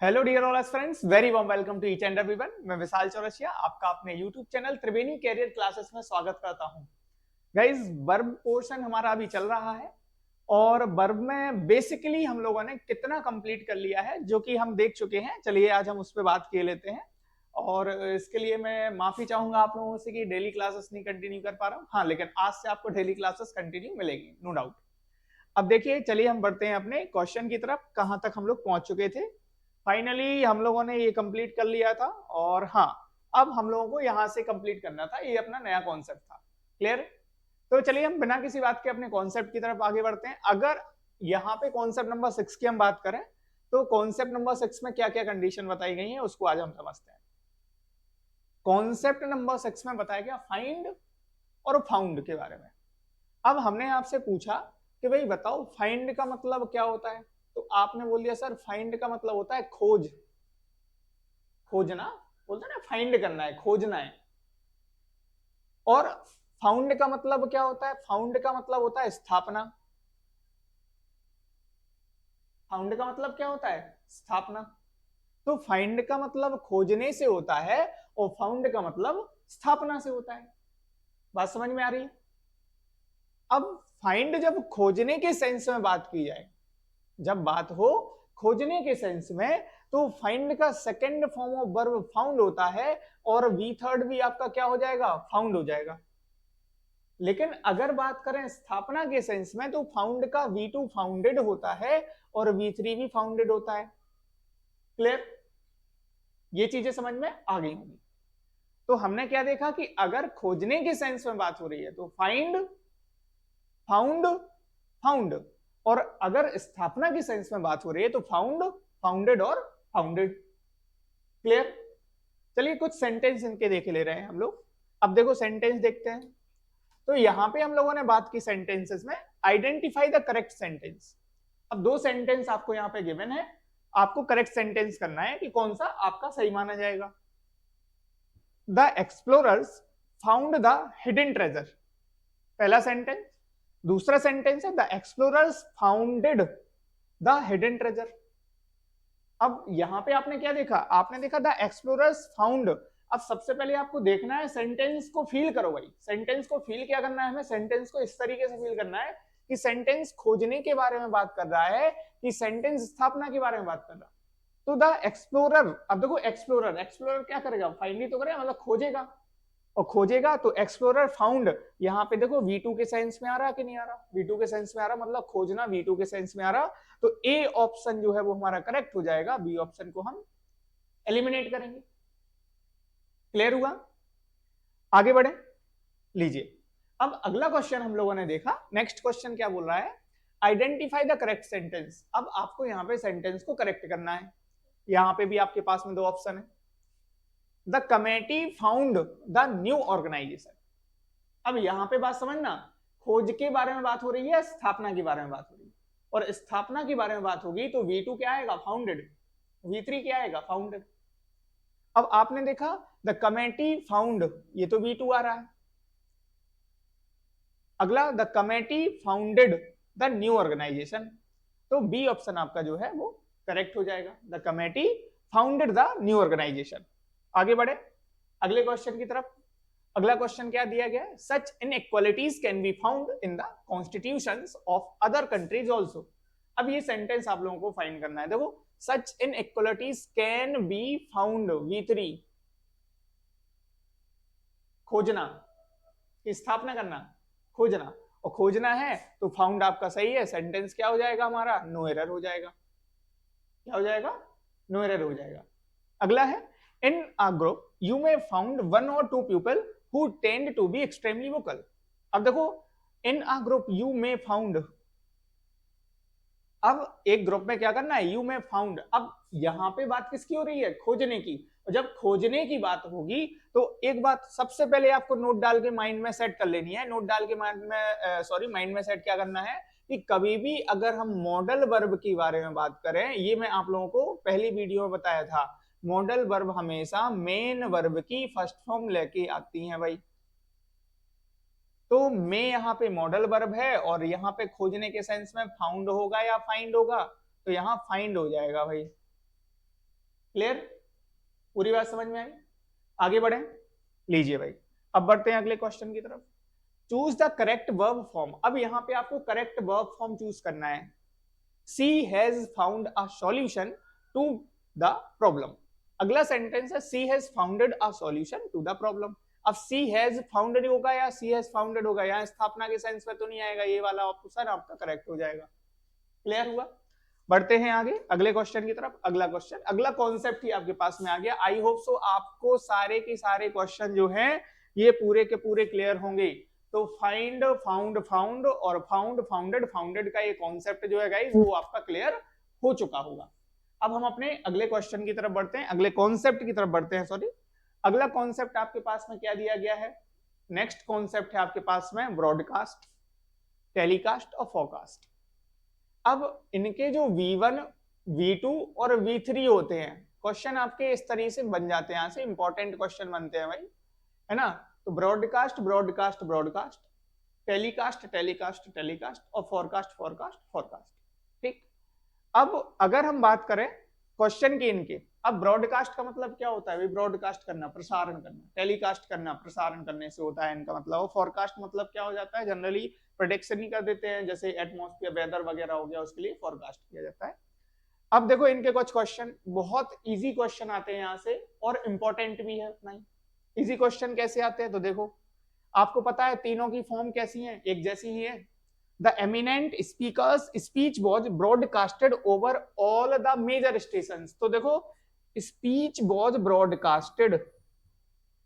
Hello dear all friends, very warm welcome to each and everyone. मैं विशाल चौरसिया आपका अपने YouTube channel Triveni career classes में स्वागत करता हूं। गाइस, वर्ब पोर्शन हमारा अभी चल रहा है और वर्ब में बेसिकली हम लोगों ने कितना कंप्लीट कर लिया है जो कि हम देख चुके हैं। चलिए आज हम उस पर बात किए लेते हैं। और इसके लिए मैं माफी चाहूंगा आप लोगों से कि डेली क्लासेस नहीं कंटिन्यू कर पा रहा हूँ। हाँ, लेकिन आज से आपको डेली क्लासेस कंटिन्यू मिलेगी, नो डाउट। अब देखिए, चलिए हम बढ़ते हैं अपने क्वेश्चन की तरफ। कहां तक हम लोग पहुंच चुके थे? फाइनली हम लोगों ने ये कंप्लीट कर लिया था। और हाँ, अब हम लोगों को यहां से कंप्लीट करना था, ये अपना नया कॉन्सेप्ट था। क्लियर? तो चलिए हम बिना किसी बात के अपने कॉन्सेप्ट की तरफ आगे बढ़ते हैं। अगर यहाँ पे कॉन्सेप्ट नंबर 6 की हम बात करें तो कॉन्सेप्ट नंबर 6 में क्या क्या कंडीशन बताई गई है उसको आज हम समझते हैं। कॉन्सेप्ट नंबर 6 में बताया गया फाइंड और फाउंड के बारे में। अब हमने आपसे पूछा कि भाई बताओ फाइंड का मतलब क्या होता है, तो आपने बोल दिया सर फाइंड का मतलब होता है खोज, खोजना। बोलते ना, फाइंड करना है, खोजना है। और फाउंड का मतलब क्या होता है? फाउंड का मतलब होता है स्थापना। फाउंड का मतलब क्या होता है? स्थापना। तो फाइंड का मतलब खोजने से होता है और फाउंड का मतलब स्थापना से होता है। बात समझ में आ रही है? अब फाइंड जब खोजने के सेंस में बात की जाए, जब बात हो खोजने के सेंस में, तो फाइंड का second form of verb found होता है और वी थर्ड भी आपका क्या हो जाएगा? फाउंड हो जाएगा। लेकिन अगर बात करें स्थापना के सेंस में, तो फाउंड का V2 फाउंडेड होता है और V3 भी फाउंडेड होता है। क्लियर? ये चीजें समझ में आ गई होंगी। तो हमने क्या देखा कि अगर खोजने के सेंस में बात हो रही है तो फाइंड, फाउंड, फाउंड। और अगर स्थापना की सेंस में बात हो रही है तो फाउंड, फाउंडेड और फाउंडेड। क्लियर? चलिए कुछ सेंटेंस इनके देखे ले रहे हैं हम लोग। अब देखो सेंटेंस देखते हैं। तो यहां पे हम लोगों ने बात की सेंटेंसेस में, आइडेंटिफाई द करेक्ट सेंटेंस। अब दो सेंटेंस आपको यहाँ पे गिवन है, आपको करेक्ट सेंटेंस करना है कि कौन सा आपका सही माना जाएगा। The explorers found the hidden treasure, पहला सेंटेंस। दूसरा सेंटेंस है the explorers founded the hidden treasure. अब यहां पे आपने क्या देखा? आपने देखा द एक्सप्लोरर्स फाउंड। अब सबसे पहले आपको देखना है, सेंटेंस को फील करो भाई। सेंटेंस को फील क्या करना है हमें? सेंटेंस को इस तरीके से फील करना है कि सेंटेंस खोजने के बारे में बात कर रहा है कि सेंटेंस स्थापना के बारे में बात कर रहा है। तो द एक्सप्लोरर, अब देखो एक्सप्लोरर, एक्सप्लोरर क्या करेगा? फाइंड ही तो करेगा, मतलब खोजेगा। और खोजेगा तो एक्सप्लोरर फाउंड, यहाँ पे देखो V2 के सेंस में आ रहा कि नहीं आ रहा? V2 के सेंस में आ रहा, मतलब खोजना V2 के सेंस में आ रहा। तो ए ऑप्शन जो है वो हमारा करेक्ट हो जाएगा, बी ऑप्शन को हम एलिमिनेट करेंगे। क्लियर हुआ? आगे बढ़े, लीजिए। अब अगला क्वेश्चन हम लोगों ने देखा। नेक्स्ट क्वेश्चन क्या बोल रहा है? Identify the correct sentence. अब आपको यहाँ पे सेंटेंस को करेक्ट करना है। यहाँ पे भी आपके पास में दो ऑप्शन है। The committee found the new organisation. अब यहां पे बात समझना, खोज के बारे में बात हो रही है, स्थापना के बारे में बात हो रही है। और स्थापना के बारे में बात होगी तो V2 क्या आएगा? फाउंडेड। V3 क्या आएगा? फाउंडेड। अब आपने देखा द कमेटी फाउंड, ये तो V2 आ रहा है। अगला the committee founded the new organisation, तो बी ऑप्शन आपका जो है वो करेक्ट हो जाएगा, the committee founded the new organisation. आगे बढ़े अगले क्वेश्चन की तरफ। अगला क्वेश्चन क्या दिया गया है? Such inequalities can be found in the constitutions of other countries also. अब ये सेंटेंस आप लोगों को फाइंड करना है। देखो, such inequalities can be found, V3 खोजना, स्थापना करना, खोजना। और खोजना है तो फाउंड आपका सही है, सेंटेंस क्या हो जाएगा हमारा? नो एरर हो जाएगा। क्या हो जाएगा? नो एरर हो जाएगा। अगला है in a group you may found one और two people who tend to be extremely vocal. अब देखो, in a group you may found, अब एक ग्रुप में क्या करना है? You may found. अब यहां पे बात किसकी हो रही है? खोजने की। और जब खोजने की बात होगी तो एक बात सबसे पहले आपको नोट डाल के माइंड में सेट कर लेनी है। नोट डाल के माइंड में माइंड में सेट क्या करना है कि कभी भी अगर हम मॉडल वर्ब के बारे में बात करें, ये मैं आप लोगों को पहली वीडियो में बताया था, मॉडल वर्ब हमेशा मेन वर्ब की फर्स्ट फॉर्म लेके आती हैं भाई। तो मे यहाँ पे मॉडल वर्ब है और यहाँ पे खोजने के सेंस में फाउंड होगा या फाइंड होगा, तो यहाँ फाइंड हो जाएगा भाई। क्लियर, पूरी बात समझ में आई? आगे बढ़े, लीजिए भाई, अब बढ़ते हैं अगले क्वेश्चन की तरफ। Choose the correct verb form. अब यहां पे आपको करेक्ट वर्ब फॉर्म चूज करना है। She has found a solution to the problem. अगला सेंटेंस है she has founded a solution to the problem. अब सी हैज फाउंडेड होगा या सी हैज फाउंडेड होगा, यहाँ स्थापना के सेंस में तो नहीं आएगा, ये वाला ऑप्शन आपका करेक्ट हो जाएगा। क्लियर हुआ? बढ़ते हैं आगे अगले क्वेश्चन की तरफ। अगला क्वेश्चन, अगला कॉन्सेप्ट ही आपके पास में आ गया। आई होप सो आपको सारे के सारे क्वेश्चन जो हैं ये पूरे के पूरे क्लियर होंगे। तो फाइंड, फाउंड, फाउंड और फाउंड, फाउंडेड, फाउंडेड का ये कॉन्सेप्ट जो है गाइस वो आपका क्लियर हो चुका होगा। अब हम अपने अगले क्वेश्चन की तरफ बढ़ते हैं, अगले कॉन्सेप्ट की तरफ बढ़ते हैं, सॉरी। अगला कॉन्सेप्ट आपके पास में क्या दिया गया है? नेक्स्ट कॉन्सेप्ट है आपके पास में ब्रॉडकास्ट, टेलीकास्ट और फोरकास्ट। अब इनके जो V1, V2 और V3 होते हैं, क्वेश्चन आपके इस तरीके से बन जाते हैं, यहां से इंपॉर्टेंट क्वेश्चन बनते हैं भाई, है ना। तो broadcast, broadcast, broadcast, telecast, telecast, telecast और फोरकास्ट, फोरकास्ट, फोरकास्ट। ठीक। अब अगर हम बात करें क्वेश्चन की इनके, अब ब्रॉडकास्ट का मतलब क्या होता है? ब्रॉडकास्ट करना, प्रसारण करना। टेलीकास्ट करना, प्रसारण करने से होता है इनका मतलब। फोरकास्ट मतलब क्या हो जाता है? जनरली प्रेडिक्शन ही कर देते हैं, जैसे एटमॉस्फेयर, वेदर वगैरह हो गया, उसके लिए फोरकास्ट किया जाता है। अब देखो इनके कुछ क्वेश्चन, बहुत इजी क्वेश्चन आते हैं यहाँ से और इंपॉर्टेंट भी है उतना ही। इजी क्वेश्चन कैसे आते हैं? तो देखो आपको पता है तीनों की फॉर्म कैसी है, एक जैसी ही है। The eminent speaker's speech was broadcasted over all the major stations। तो देखो speech was broadcasted,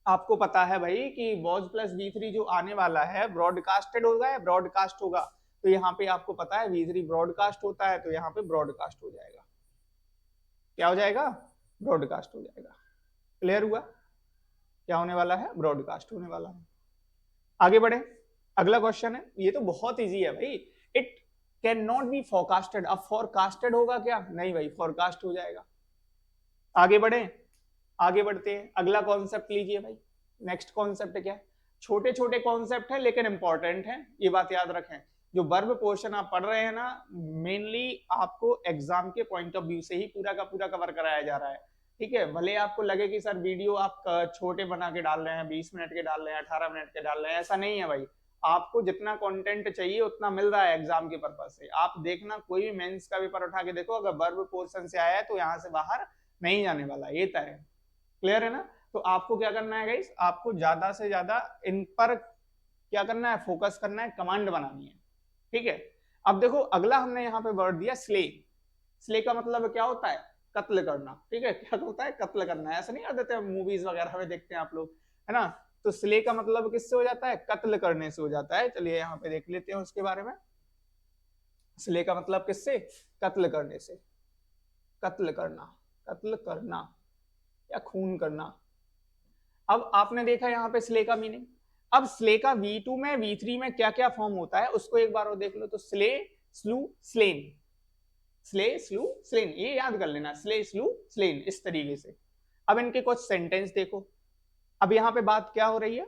आपको पता है भाई कि was प्लस V3 जो आने वाला है ब्रॉडकास्टेड होगा या ब्रॉडकास्ट होगा, तो यहाँ पे आपको पता है V3 ब्रॉडकास्ट होता है, तो यहाँ पे ब्रॉडकास्ट हो जाएगा। क्या हो जाएगा? ब्रॉडकास्ट हो जाएगा। क्लियर हुआ? क्या होने वाला है? ब्रॉडकास्ट होने वाला है। आगे बढ़े, अगला क्वेश्चन है, ये तो बहुत इजी है भाई। It can not be forecasted. अब फोरकास्टेड होगा क्या? नहीं भाई, फोरकास्ट हो जाएगा। आगे बढ़े, आगे बढ़ते हैं, अगला कॉन्सेप्ट लीजिए भाई। नेक्स्ट कॉन्सेप्ट क्या है? छोटे छोटे कॉन्सेप्ट है लेकिन इंपॉर्टेंट है, ये बात याद रखें। जो वर्ब पोर्शन आप पढ़ रहे हैं ना, मेनली आपको एग्जाम के पॉइंट ऑफ व्यू से ही पूरा का पूरा कवर कराया जा रहा है। ठीक है, भले आपको लगे कि सर वीडियो आप छोटे बना के डाल रहे हैं, 20 मिनट के डाल रहे हैं, 18 मिनट के डाल रहे हैं, ऐसा नहीं है भाई। आपको जितना कंटेंट चाहिए उतना मिल रहा है एग्जाम के पर्पज से। आप देखना, कोई भी मेंस का पेपर उठा के देखो, अगर वर्ब पोर्शन से आया है तो यहाँ से बाहर नहीं जाने वाला, ये तय है। क्लियर है ना? तो आपको क्या करना है गाइस? आपको ज्यादा से ज्यादा इन पर क्या करना है? फोकस करना है, कमांड बनानी है। ठीक है, अब देखो अगला हमने यहाँ पे वर्ड दिया स्ले। स्ले का मतलब क्या होता है? कत्ल करना। ठीक है, क्या होता है? कत्ल करना। ऐसा नहीं कर देते मूवीज वगैरह में देखते हैं आप लोग, है ना। तो स्ले का मतलब किससे हो जाता है? कत्ल करने से हो जाता है। चलिए यहाँ पे देख लेते हैं उसके बारे में। स्ले का मतलब किससे? कत्ल करने से। कत्ल करना, कत्ल करना या खून करना। अब आपने देखा यहाँ पे स्ले का मीनिंग। अब स्ले का V2 में, V3 में क्या क्या फॉर्म होता है उसको एक बार और देख लो। तो स्ले, स्लू, स्लेन, स्ले, स्लू, स्लेन, ये याद कर लेना, स्ले, स्लू, स्लेन, इस तरीके से। अब इनके कुछ सेंटेंस देखो। अब यहाँ पे बात क्या हो रही है?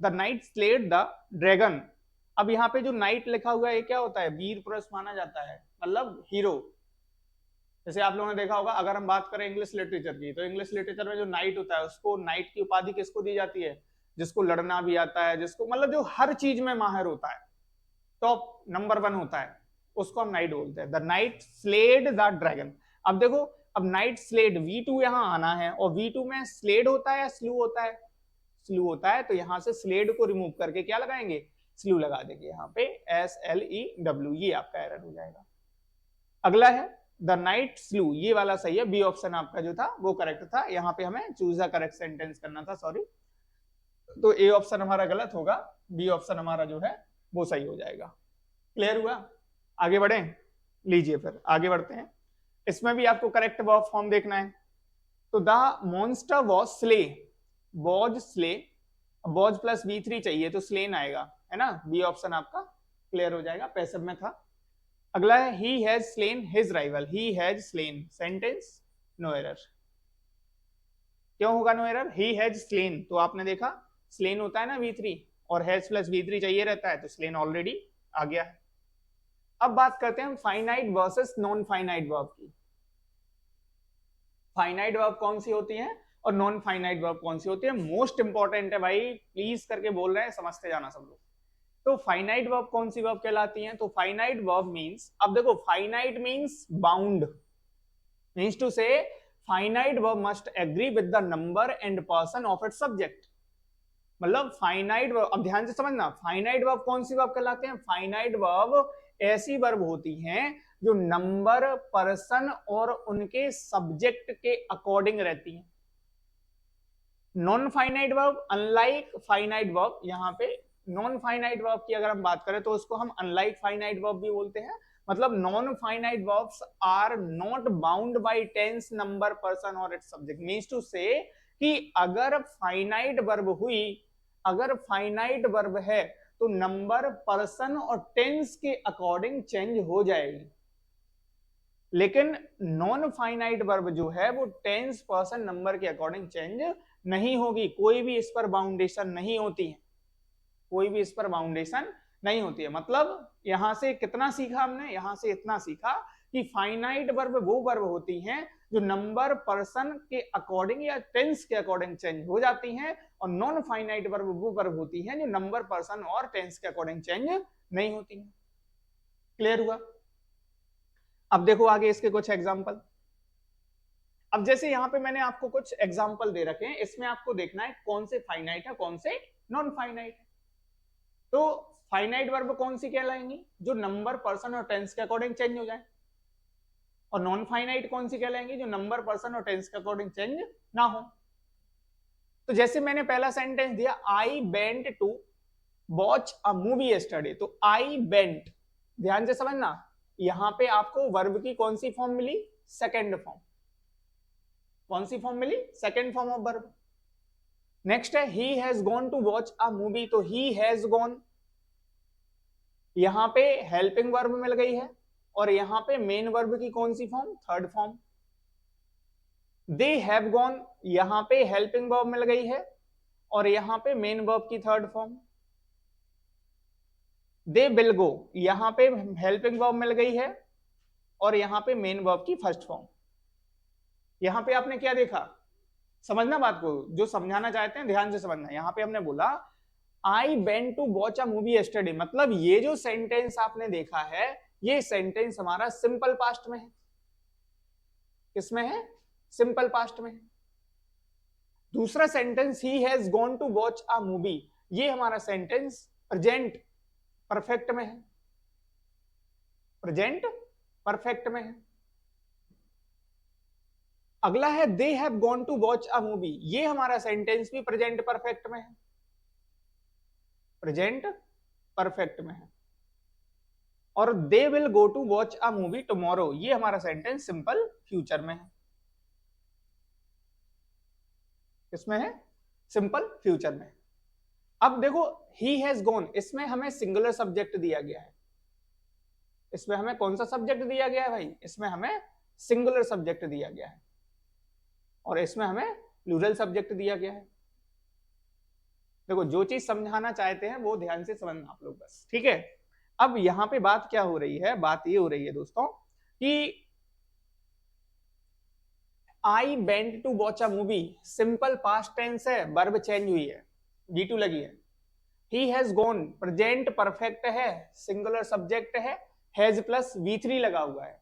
The knight slayed the dragon. अब यहाँ पे जो नाइट लिखा हुआ है ये क्या होता है? वीर पुरुष माना जाता है, मतलब हीरो। जैसे आप लोगों ने देखा होगा, अगर हम बात करें इंग्लिश लिटरेचर की, तो इंग्लिश लिटरेचर में जो नाइट होता है उसको नाइट की उपाधि किसको दी जाती है? जिसको लड़ना भी आता है, जिसको मतलब जो हर चीज में माहिर होता है, टॉप नंबर 1 होता है, उसको हम नाइट बोलते हैं। The knight slayed the dragon. अब देखो, अब नाइट स्लेड, V2 यहाँ आना है, और V2 में स्लेड होता है या स्लू होता है? स्लू होता है, तो यहाँ से स्लेड को रिमूव करके क्या लगाएंगे? स्लू लगा देंगे यहाँ पे, SLEW, ये आपका एरर हो जाएगा। अगला है द नाइट स्लू, ये वाला सही है, बी ऑप्शन आपका जो था वो करेक्ट था। यहाँ पे हमें चूज द करेक्ट सेंटेंस करना था, सॉरी। तो ए ऑप्शन हमारा गलत होगा, बी ऑप्शन हमारा जो है वो सही हो जाएगा। क्लियर हुआ? आगे बढ़े, लीजिए फिर आगे बढ़ते हैं। इसमें भी आपको करेक्ट वर्ब फॉर्म देखना है। तो the monster was slay, was slay, was plus V3 चाहिए तो स्लेन आएगा, है ना। बी ऑप्शन आपका क्लियर हो जाएगा, पैसिव में था। अगला है he has slain his rival, he has slain, sentence no error. क्यों होगा no error? he has slain, तो आपने देखा स्लेन होता है ना V3, और हैज प्लस V3 चाहिए रहता है, तो स्लेन ऑलरेडी आ गया है। अब बात करते हैं finite versus non finite verb की। फाइनाइट वर्ब कौन सी होती है और नॉन फाइनाइट वर्ब कौन सी होती है, मोस्ट इंपॉर्टेंट है भाई, प्लीज करके बोल रहे हैं, समझते जाना सब लोग। तो फाइनाइट वर्ब कौन सी वर्ब कहलाती है, तो फाइनाइट वर्ब मींस, अब देखो finite means bound, means to say finite verb must agree with the number and person of its subject. मतलब फाइनाइट वर्ब, अब ध्यान से समझना, फाइनाइट वर्ब कौन सी वर्ब कहलाते हैं, फाइनाइट वर्ब ऐसी वर्ब होती हैं जो नंबर, पर्सन और उनके सब्जेक्ट के अकॉर्डिंग रहती हैं। Non finite verb unlike finite verb, यहां पे नॉन फाइनाइट वर्ब की अगर हम बात करें तो उसको हम अनलाइक फाइनाइट वर्ब भी बोलते हैं। मतलब non finite verbs are not bound by tense, number, person और its subject. Means to say कि अगर फाइनाइट वर्ब हुई, अगर फाइनाइट वर्ब है तो नंबर, पर्सन और टेंस के अकॉर्डिंग चेंज हो जाएगी, लेकिन नॉन फाइनाइट वर्ब जो है वो टेंस, पर्सन, नंबर के अकॉर्डिंग चेंज नहीं होगी, कोई भी इस पर बाउंडेशन नहीं होती है, कोई भी इस पर बाउंडेशन नहीं होती है। मतलब यहां से कितना सीखा हमने, यहां से इतना सीखा कि फाइनाइट वर्ब वो वर्ब होती हैं जो नंबर, पर्सन के अकॉर्डिंग या टेंस के अकॉर्डिंग चेंज हो जाती हैं, और नॉन फाइनाइट वर्ब वो वर्ब होती हैं जो नंबर, पर्सन और टेंस के अकॉर्डिंग चेंज नहीं होती हैं। क्लियर हुआ? अब देखो आगे इसके कुछ एग्जाम्पल। अब जैसे यहां पे मैंने आपको कुछ एग्जाम्पल दे रखे हैं, इसमें आपको देखना है कौन से फाइनाइट है कौन से नॉन फाइनाइट है। तो फाइनाइट वर्ब कौन सी कहलाएंगी, जो नंबर, पर्सन और टेंस के अकॉर्डिंग चेंज हो जाए, और नॉन फाइनाइट कौन सी कहलाएंगी, जो नंबर, पर्सन और टेंस के अकॉर्डिंग चेंज ना हो। तो जैसे मैंने पहला सेंटेंस दिया, I went to watch a movie yesterday, तो आई वेंट, ध्यान से समझना, यहां पे आपको वर्ब की कौन सी फॉर्म मिली, सेकेंड फॉर्म। कौन सी फॉर्म मिली, second form of verb. Next है he has gone to watch a movie, तो ही हैज गॉन, यहां पे हेल्पिंग वर्ब मिल गई है, और यहां पे मेन वर्ब की कौन सी form, third form. They have gone, यहां पे हेल्पिंग वर्ब मिल गई है, और यहां पे मेन वर्ब की थर्ड फॉर्म। दे विल गो, यहां पे हेल्पिंग वर्ब मिल गई है, और यहां पे मेन वर्ब की फर्स्ट फॉर्म। यहां पे आपने क्या देखा, समझना बात को, जो समझाना चाहते हैं ध्यान से समझना। यहां पे हमने बोला I went to watch a movie yesterday, मतलब ये जो सेंटेंस आपने देखा है, ये सेंटेंस हमारा सिंपल पास्ट में है। किसमें है, सिंपल पास्ट में है। दूसरा sentence he has gone to watch a movie, ये हमारा सेंटेंस प्रेजेंट परफेक्ट में है, प्रेजेंट परफेक्ट में है। अगला है they have gone to watch a movie, ये हमारा सेंटेंस भी प्रेजेंट परफेक्ट में है, प्रेजेंट परफेक्ट में है। और they will go to watch a movie tomorrow, ये हमारा सेंटेंस सिंपल फ्यूचर में है। किसमें है, सिंपल फ्यूचर में। अब देखो ही हैज गॉन, इसमें हमें सिंगुलर सब्जेक्ट दिया गया है, इसमें हमें कौन सा सब्जेक्ट दिया गया है भाई, इसमें हमें सिंगुलर सब्जेक्ट दिया गया है, और इसमें हमें प्लूरल सब्जेक्ट दिया गया है। देखो जो चीज समझाना चाहते हैं वो ध्यान से समझना आप लोग बस, ठीक है। अब यहां पे बात क्या हो रही है, बात ये हो रही है दोस्तों कि I went to watch a movie, simple past tense है, वर्ब चेंज हुई है, V2 लगी है। He has gone, present perfect है, सिंगुलर सब्जेक्ट है, हैज प्लस V3 लगा हुआ है।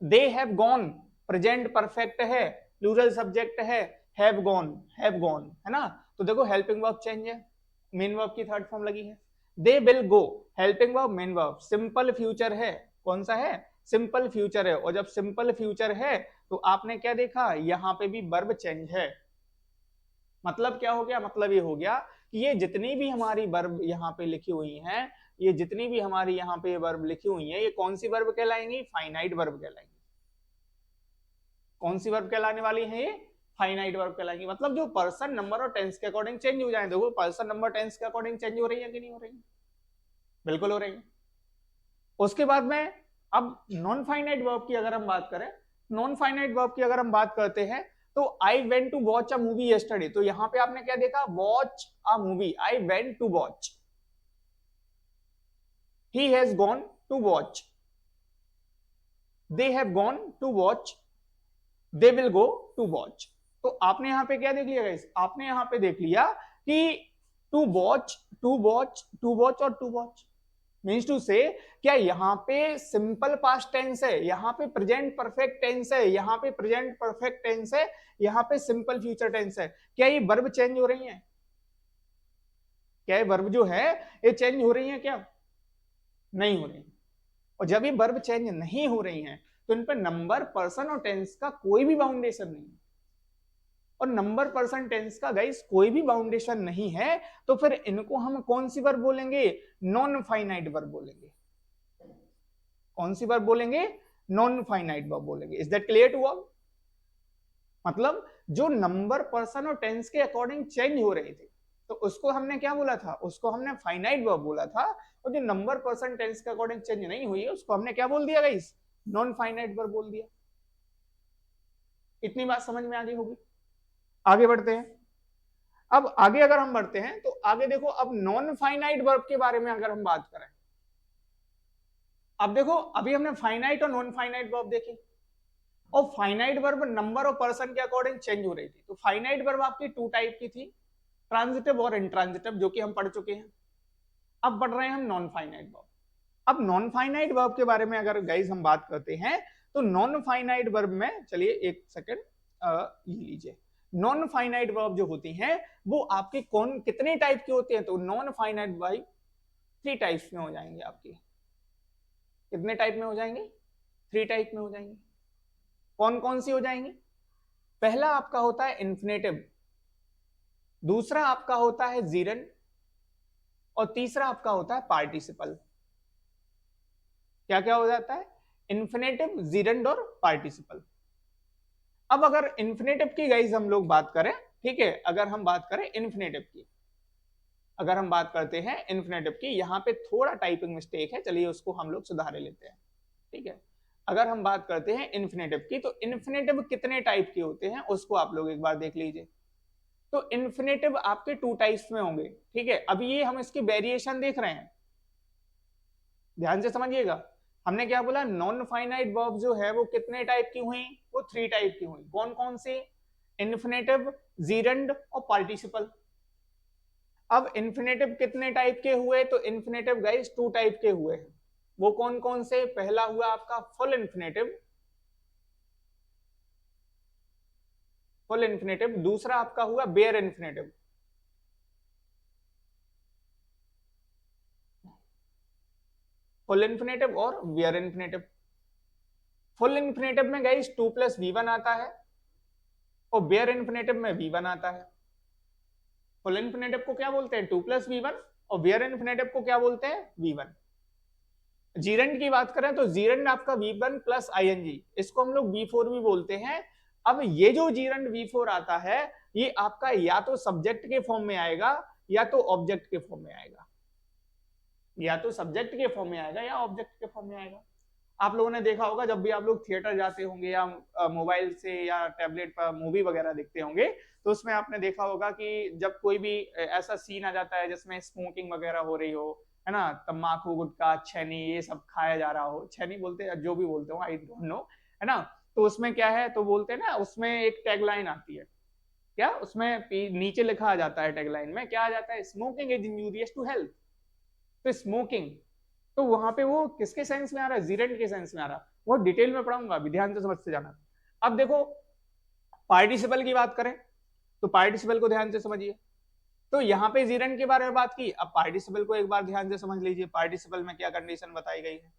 They have gone, present perfect है, प्लूरल सब्जेक्ट है गॉन है ना। तो देखो हेल्पिंग वर्ब चेंज है, मेन वर्ब की थर्ड फॉर्म लगी है। They will go, helping verb main verb, simple future है, कौन सा है, सिंपल फ्यूचर है। और जब सिंपल फ्यूचर है तो आपने क्या देखा, यहां पे भी वर्ब चेंज है। मतलब क्या हो गया, मतलब ये हो गया कि ये जितनी भी हमारी वर्ब यहाँ पे लिखी हुई हैं, ये जितनी भी हमारी यहाँ पे वर्ब लिखी हुई हैं, ये कौन सी वर्ब कहलाएंगी, फाइनाइट वर्ब कहलाएंगी। कौन सी वर्ब कहलाने वाली है ये, फाइनाइट वर्ब कहलाएंगी। मतलब जो पर्सन, नंबर और टेंस के अकॉर्डिंग चेंज हो जाए। देखो पर्सन, नंबर, टेंस के अकॉर्डिंग चेंज हो रही है कि नहीं हो रही है, बिल्कुल हो रही है। उसके बाद में अब नॉन फाइनाइट वर्ब की अगर हम बात करें, नॉन फाइनाइट वर्ब की अगर हम बात करते हैं, तो I went to watch a movie yesterday, तो यहां पे आपने क्या देखा, watch a movie, I went to watch. He has gone to watch, they have gone to watch, they will go to watch. तो आपने यहां पे क्या देख लिया गाइस, आपने यहां पे देख लिया कि to watch, to watch, to watch और to watch means to say, क्या यहाँ पे सिंपल पास्ट टेंस है, यहाँ पे प्रेजेंट परफेक्ट टेंस है, यहाँ पे प्रेजेंट परफेक्ट टेंस है, यहाँ पे सिंपल फ्यूचर टेंस है, क्या ये वर्ब चेंज हो रही है? क्या ये वर्ब जो है ये चेंज हो रही है क्या? नहीं हो रही। और जब ये वर्ब चेंज नहीं हो रही हैं तो इन पर नंबर, पर्सन और टेंस का कोई भी बाउंडेशन नहीं है। और नंबर, पर्सन, टेंस का गाइस कोई भी बाउंडेशन नहीं है, तो फिर इनको हम कौन सी वर्ब बोलेंगे? नॉन फाइनाइट वर्ब बोलेंगे। कौन सी वर्ब बोलेंगे? नॉन फाइनाइट वर्ब बोलेंगे। Is that clear to all? मतलब जो नंबर, पर्सन और टेंस के अकॉर्डिंग चेंज हो रहे थे तो उसको हमने क्या बोला था? उसको हमने फाइनाइट वर्ब बोला था। और जो नंबर, पर्सन, टेंस के अकॉर्डिंग चेंज नहीं हुई है उसको हमने क्या बोल दिया गाइस? नॉन फाइनाइट वर्ब बोल दिया। इतनी बात समझ में आ गई होगी। आगे बढ़ते हैं। अब आगे अगर हम बढ़ते हैं तो आगे देखो, अब नॉन फाइनाइट वर्ब के बारे में अगर हम बात करें, अब देखो अभी हमने फाइनाइट और नॉन फाइनाइट वर्ब देखे, और फाइनाइट वर्ब नंबर और पर्सन के अकॉर्डिंग चेंज हो रही थी। तो फाइनाइट वर्ब आपकी टू टाइप की थी, ट्रांजिटिव और इंट्रांजिटिव, जो कि हम पढ़ चुके हैं। अब बढ़ रहे हैं हम नॉन फाइनाइट वर्ब। अब नॉन फाइनाइट वर्ब के बारे में अगर गाइस हम बात करते हैं तो नॉन फाइनाइट वर्ब में, चलिए एक सेकेंड ये लीजिए, नॉन फाइनाइट वर्ब जो होती हैं वो आपके कौन कितने टाइप की होती हैं? तो नॉन फाइनाइट वर्ब 3 टाइप्स में हो जाएंगे आपकी। कितने टाइप में हो जाएंगे? 3 टाइप में हो जाएंगे। कौन कौन सी हो जाएंगी? पहला आपका होता है इन्फिनेटिव, दूसरा आपका होता है जीरंड, और तीसरा आपका होता है पार्टिसिपल। क्या क्या हो जाता है? इन्फिनेटिव, जीरंड और पार्टिसिपल। अब अगर इन्फिनेटिव की गाइस हम लोग बात करें, ठीक है, अगर हम बात करें इन्फिनेटिव की, अगर हम बात करते हैं इन्फिनेटिव की, यहां पे थोड़ा टाइपिंग मिस्टेक है, चलिए उसको हम लोग सुधारे लेते हैं। ठीक है, अगर हम बात करते हैं इन्फिनेटिव की तो इन्फिनेटिव कितने टाइप के होते हैं उसको आप लोग एक बार देख लीजिए। तो इन्फिनेटिव आपके 2 टाइप्स में होंगे। ठीक है, अभी ये हम इसकी वेरिएशन देख रहे हैं, ध्यान से समझिएगा। हमने क्या बोला? नॉन फाइनाइट वर्ब जो है वो कितने टाइप की हुई? वो 3 टाइप की हुई। कौन कौन से? इन्फिनेटिव, जीरंड और पार्टिसिपल। अब इन्फिनेटिव कितने टाइप के हुए? तो इन्फिनेटिव गाइस 2 टाइप के हुए हैं। वो कौन कौन से? पहला हुआ आपका फुल इन्फिनेटिव, फुल इन्फिनेटिव, दूसरा आपका हुआ बेयर इन्फिनेटिव। फुल इन्फिनेटिव और बेयर इन्फिनेटिव। फुल इन्फिनेटिव में गाइस 2 + V1 आता है और बेयर इन्फिनेटिव में V1 आता है। फुल इन्फिनेटिव को क्या बोलते हैं? 2 + V1, और बेयर इन्फिनेटिव को क्या बोलते हैं? V1। जीरंड की बात करें तो जीरंड आपका V1 + ing, इसको हम लोग V4 भी बोलते हैं। अब ये जो जीरंड V4 आता है ये आपका या तो सब्जेक्ट के फॉर्म में आएगा या तो ऑब्जेक्ट के फॉर्म में आएगा, या तो सब्जेक्ट के फॉर्म में आएगा या ऑब्जेक्ट के फॉर्म में आएगा। आप लोगों ने देखा होगा जब भी आप लोग थिएटर जाते होंगे या मोबाइल से या टैबलेट पर मूवी वगैरह देखते होंगे तो उसमें आपने देखा होगा कि जब कोई भी ऐसा सीन आ जाता है जिसमें स्मोकिंग वगैरह हो रही हो, है ना, तम्बाकू, गुटखा, छेनी, ये सब खाया जा रहा हो, छेनी बोलते हैं जो भी बोलते हो, आई डोंट नो, है ना, तो उसमें क्या है, तो बोलते हैं ना, उसमें एक टैगलाइन आती है, क्या उसमें नीचे लिखा आ जाता है, टैगलाइन में क्या आ जाता है? Smoking is injurious to health. तो स्मोकिंग, तो वहां पे वो किसके सेंस में आ रहा है? जीरेंट के सेंस में आ रहा है। वो डिटेल में पढ़ाऊंगा, अभी ध्यान से समझते जाना। अब देखो पार्टिसिपल की बात करें तो पार्टिसिपल को ध्यान से समझिए। तो यहाँ पे जीरेंट के बारे में बात की, अब पार्टिसिपल को एक बार ध्यान से समझ लीजिए। पार्टिसिपल में क्या कंडीशन बताई गई है?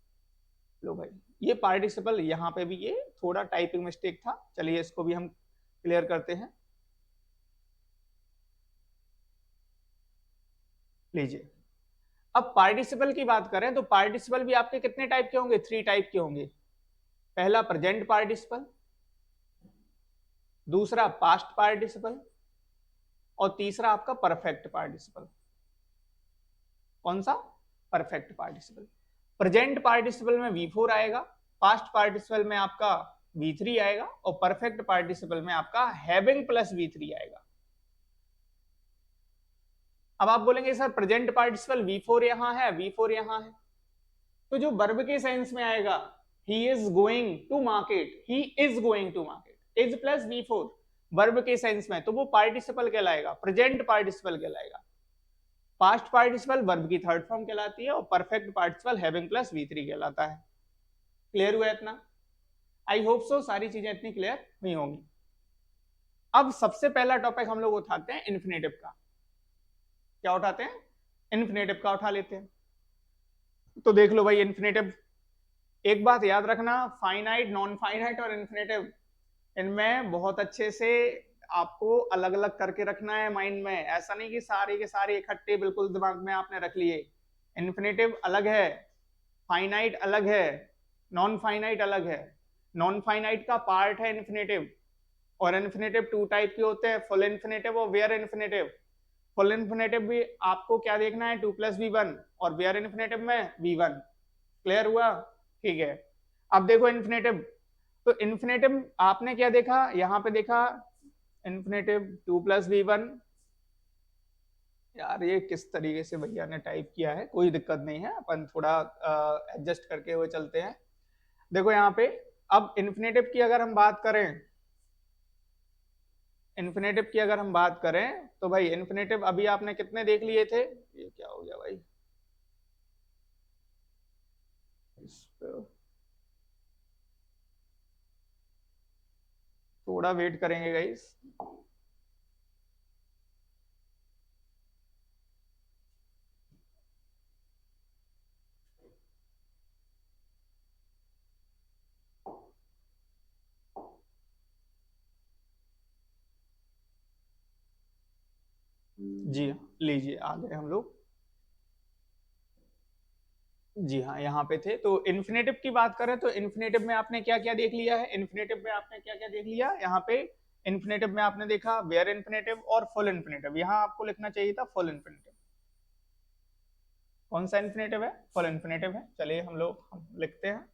लो भाई, ये पार्टिसिपल, यहाँ पे भी ये थोड़ा टाइपिंग मिस्टेक था, चलिए इसको भी हम क्लियर करते हैं। लीजिए, अब पार्टिसिपल की बात करें तो पार्टिसिपल भी आपके कितने टाइप के होंगे? 3 टाइप के होंगे। पहला प्रेजेंट पार्टिसिपल, दूसरा पास्ट पार्टिसिपल, और तीसरा आपका परफेक्ट पार्टिसिपल। कौन सा? Perfect participle. प्रेजेंट पार्टिसिपल में V4 आएगा, पास्ट पार्टिसिपल में आपका V3 आएगा, और परफेक्ट पार्टिसिपल में आपका हैविंग प्लस V3 आएगा। अब आप बोलेंगे सर प्रेजेंट पार्टिसिपल V4 यहां है, V4 यहां है, तो जो वर्ब के सेंस में आएगा, he is going to market, he is going to market, is plus V4 verb के सेंस में, तो वो पार्टिसिपल कहलाएगा, प्रेजेंट पार्टिसिपल कहलाएगा। पास्ट पार्टिसिपल वर्ब की थर्ड फॉर्म कहलाती है और perfect participle having plus V3 कहलाता है। क्लियर हुआ इतना? आई होप सो सारी चीजें इतनी क्लियर हुई होंगी। अब सबसे पहला टॉपिक हम लोग उठाते हैं इन्फिनेटिव का। क्या उठाते हैं? इन्फिनेटिव का उठा लेते हैं। तो देख लो भाई इन्फिनेटिव, एक बात याद रखना, फाइनाइट, नॉन फाइनाइट और इन्फिनेटिव, इनमें बहुत अच्छे से आपको अलग अलग करके रखना है माइंड में। ऐसा नहीं कि सारे के सारे इकट्ठे बिल्कुल दिमाग में आपने रख लिए। इन्फिनेटिव अलग है, फाइनाइट अलग है, नॉन फाइनाइट अलग है। नॉन फाइनाइट का पार्ट है इन्फिनेटिव, और इन्फिनेटिव टू टाइप के होते हैं, फुल इन्फिनेटिव और वेयर इन्फिनेटिव। फुल इन्फिनेटिव भी आपको क्या देखना है, 2 + V1, और वेयर इन्फिनेटिव में V1। क्लियर हुआ? ठीक है। अब देखो इन्फिनेटिव, तो इन्फिनेटिव आपने क्या देखा, यहां पे देखा इन्फिनेटिव 2 + V1। यार ये किस तरीके से भैया ने टाइप किया है, कोई दिक्कत नहीं है, अपन थोड़ा एडजस्ट करके हुए चलते हैं। देखो यहाँ पे अब इन्फिनेटिव की अगर हम बात करें, इन्फिनेटिव की अगर हम बात करें तो भाई इन्फिनेटिव अभी आपने कितने देख लिए थे, ये क्या हो गया भाई, थोड़ा वेट करेंगे गाइस। जी लीजिए आ गए हम लोग। जी हाँ यहाँ पे थे। तो इन्फिनेटिव की बात करें तो इन्फिनेटिव में आपने क्या क्या देख लिया है, इन्फिनेटिव में आपने क्या क्या देख लिया यहाँ पे। इन्फिनेटिव में आपने देखा वेयर इन्फिनेटिव और फुल इन्फिनेटिव। यहाँ आपको लिखना चाहिए था फुल इन्फिनेटिव। कौन सा इन्फिनेटिव है? फुल इन्फिनेटिव है। चलिए हम लोग लिखते हैं,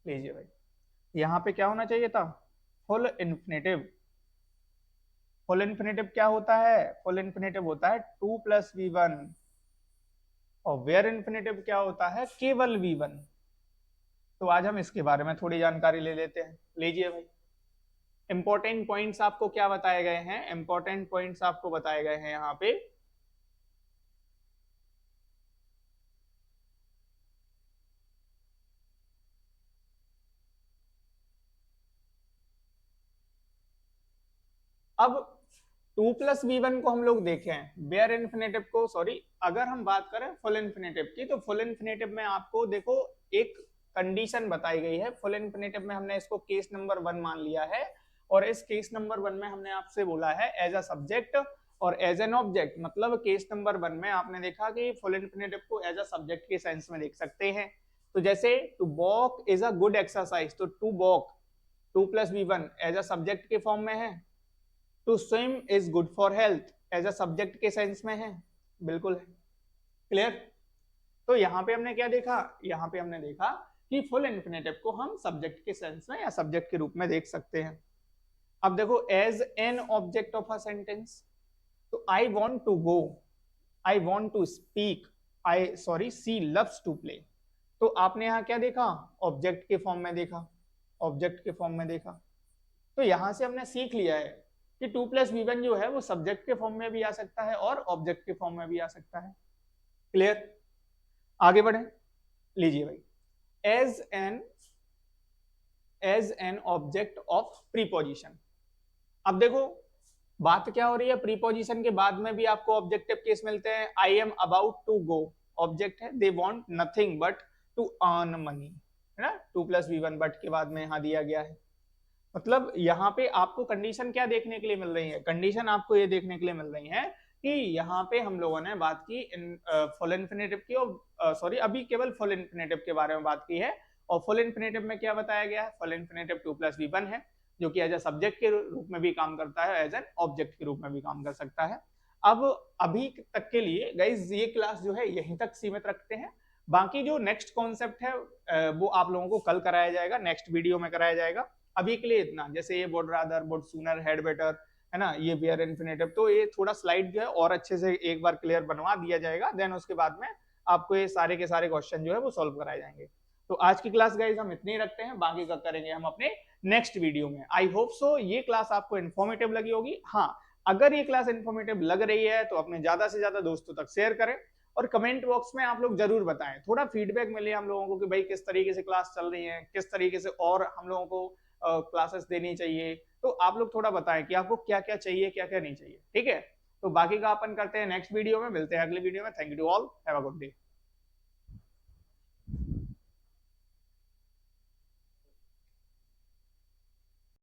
लीजिए भाई यहाँ पे क्या होना चाहिए था, फुल इन्फिनेटिव। फुल इन्फिनेटिव क्या होता है? फुल इन्फिनेटिव होता है 2 + V1, और वेयर इन्फिनेटिव क्या होता है? केवल V1। तो आज हम इसके बारे में थोड़ी जानकारी ले लेते हैं। लीजिए भाई इंपॉर्टेंट पॉइंट्स आपको क्या बताए गए हैं, इंपॉर्टेंट पॉइंट्स आपको बताए गए हैं यहाँ पे। अब 2 + V1 को हम लोग देखें, वेयर इन्फिनेटिव को, सॉरी अगर हम बात करें फुल इन्फिनेटिव की, तो फुल इन्फिनेटिव में आपको देखो एक कंडीशन बताई गई है। फुल इन्फिनेटिव में हमने इसको केस नंबर 1 मान लिया है, और इस केस नंबर 1 में हमने आपसे बोला है एज अ सब्जेक्ट और एज एन ऑब्जेक्ट। मतलब केस नंबर 1 में आपने देखा कि फुल इन्फिनेटिव को एज अ सब्जेक्ट के सेंस में देख सकते हैं। तो जैसे to walk is a good exercise, तो to walk 2 + V1 as a subject के फॉर्म में है। To swim is good for health as a subject के सेंस में है, बिल्कुल है। क्लियर? तो यहाँ पे हमने क्या देखा, यहाँ पे हमने देखा कि फुल इन्फिनेटिव को हम सब्जेक्ट के सेंस में या सब्जेक्ट के रूप में देख सकते हैं। अब देखो as an object of a sentence, तो I want to go, I want to speak, I sorry she loves to play. तो आपने यहाँ क्या देखा, ऑब्जेक्ट के फॉर्म में देखा, ऑब्जेक्ट के फॉर्म में देखा। तो यहां से हमने सीख लिया है कि 2 + V1 जो है वो सब्जेक्ट के फॉर्म में भी आ सकता है और ऑब्जेक्ट के फॉर्म में भी आ सकता है। क्लियर? आगे बढ़े, लीजिए भाई as an object of preposition. अब देखो बात क्या हो रही है, प्रीपोजिशन के बाद में भी आपको ऑब्जेक्टिव केस मिलते हैं। I am about to go object है, they want nothing but to earn money, है ना। 2 + V1 बट के बाद में यहां दिया गया है। मतलब यहाँ पे आपको कंडीशन क्या देखने के लिए मिल रही है, कंडीशन आपको ये देखने के लिए मिल रही है कि यहाँ पे हम लोगों ने बात की फुल इन्फिनेटिव की, और सॉरी अभी केवल फुल इन्फिनेटिव के बारे में बात की है। और फुल इन्फिनेटिव में क्या बताया गया है, फुल इन्फिनेटिव 2 + V1 है, जो कि एज ए सब्जेक्ट के रूप में भी काम करता है, एज एन ऑब्जेक्ट के रूप में भी काम कर सकता है। अब अभी तक के लिए गाइज ये क्लास जो है यहीं तक सीमित रखते हैं। बाकी जो नेक्स्ट कॉन्सेप्ट है वो आप लोगों को कल कराया जाएगा, नेक्स्ट वीडियो में कराया जाएगा। अभी के लिए इतना, जैसे ये would rather, would sooner, had better, है ना, ये वेयर इन्फिनेटिव, तो ये थोड़ा स्लाइड जो है और अच्छे से एक बार क्लियर बनवा दिया जाएगा। देन उसके बाद में आपको ये सारे के सारे क्वेश्चन जो है वो सॉल्व कराए जाएंगे। तो आज की क्लास गाइज हम इतनी रखते हैं, बाकी का करेंगे हम अपने नेक्स्ट वीडियो में। आई होप सो ये क्लास आपको इन्फॉर्मेटिव लगी होगी। हाँ, अगर ये क्लास इन्फॉर्मेटिव लग रही है तो अपने ज्यादा से ज्यादा दोस्तों तक शेयर करें, और कमेंट बॉक्स में आप लोग जरूर बताएं, थोड़ा फीडबैक मिले हम लोगों को कि भाई किस तरीके से क्लास चल रही है, किस तरीके से और हम लोगों को क्लासेस देनी चाहिए। तो आप लोग थोड़ा बताएं कि आपको क्या क्या चाहिए, क्या क्या नहीं चाहिए। ठीक है, तो बाकी का अपन करते हैं नेक्स्ट वीडियो में, मिलते हैं अगली वीडियो में। Thank you to all, have a good day.